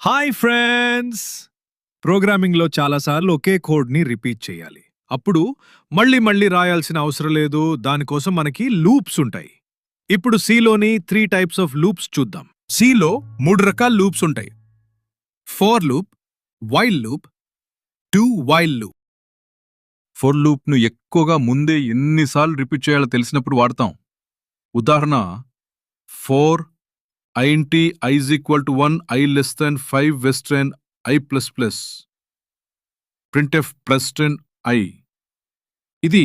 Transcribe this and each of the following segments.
Hi friends! ప్రోగ్రామింగ్‌లో చాలాసార్లు ఒకే కోడ్‌ని repeat చేయాలి. అప్పుడు మళ్ళీ రాయాల్సిన అవసరం లేదు. దానికోసం మనకి లూప్స్ ఉంటాయి. ఇప్పుడు సిలోని 3 టైప్స్ ఆఫ్ లూప్స్ చూద్దాం. సిలో 3 రకాల లూప్స్ ఉంటాయి. Four loop, while loop, do while loop. For లూప్ను ఎక్కువగా ముందే ఎన్నిసార్లు రిపీట్ చేయాలో తెలిసినప్పుడు వాడతాం. ఉదాహరణ four INT I is equal to 1, I less than 5 western I plus plus printf plus 10 I. ఇది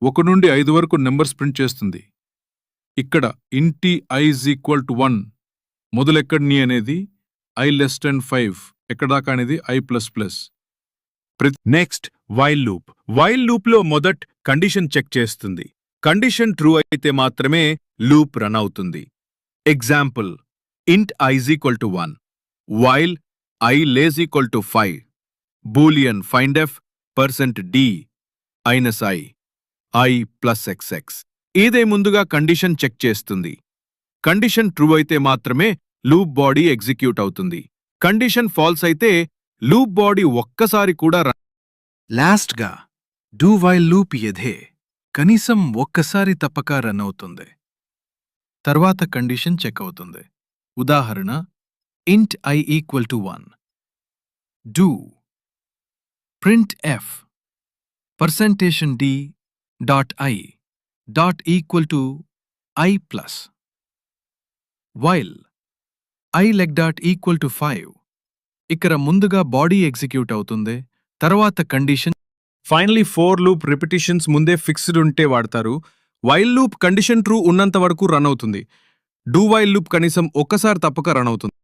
1 నుండి 5 వరకు నెంబర్స్ ప్రింట్ చేస్తుంది. ఇక్కడ ఇంటి I is equal to 1 మొదలెక్కడిని అనేది I less than 5 ఎక్కడాకా అనేది I plus plus. Next while loop. While లూప్లో మొదట్ condition check చేస్తుంది. కండిషన్ ట్రూ అయితే మాత్రమే లూప్ రన్ అవుతుంది. Example int I is equal to 1 while I less equal to 5 boolean findf %d -i I plus xx. ఇదే ముందుగా condition check చేస్తుంది. Condition true అయితే మాత్రమే లూప్ బాడీ ఎగ్జిక్యూట్ అవుతుంది. కండిషన్ ఫాల్స్ అయితే లూప్ బాడీ ఒక్కసారి కూడా లాస్ట్గా డూ వైల్ లూప్ ఇదే కనీసం ఒక్కసారి తప్పక రన్ అవుతుంది. తర్వాత కండిషన్ చెక్ అవుతుంది. ఉదాహరణ int I equal to 1 do printf %d .i equal to I plus while I leg dot equal to 5. ఇక్కడ ముందుగా బాడీ ఎగ్జిక్యూట్ అవుతుంది. తర్వాత condition. Finally four loop repetitions ముందే ఫిక్స్డ్ ఉంటే వాడతారు. వైల్ లూప్ కండిషన్ ట్రూ ఉన్నంత వరకు రన్ అవుతుంది. డూ వైల్ లూప్ కనీసం ఒక్కసారి తప్పక రన్ అవుతుంది.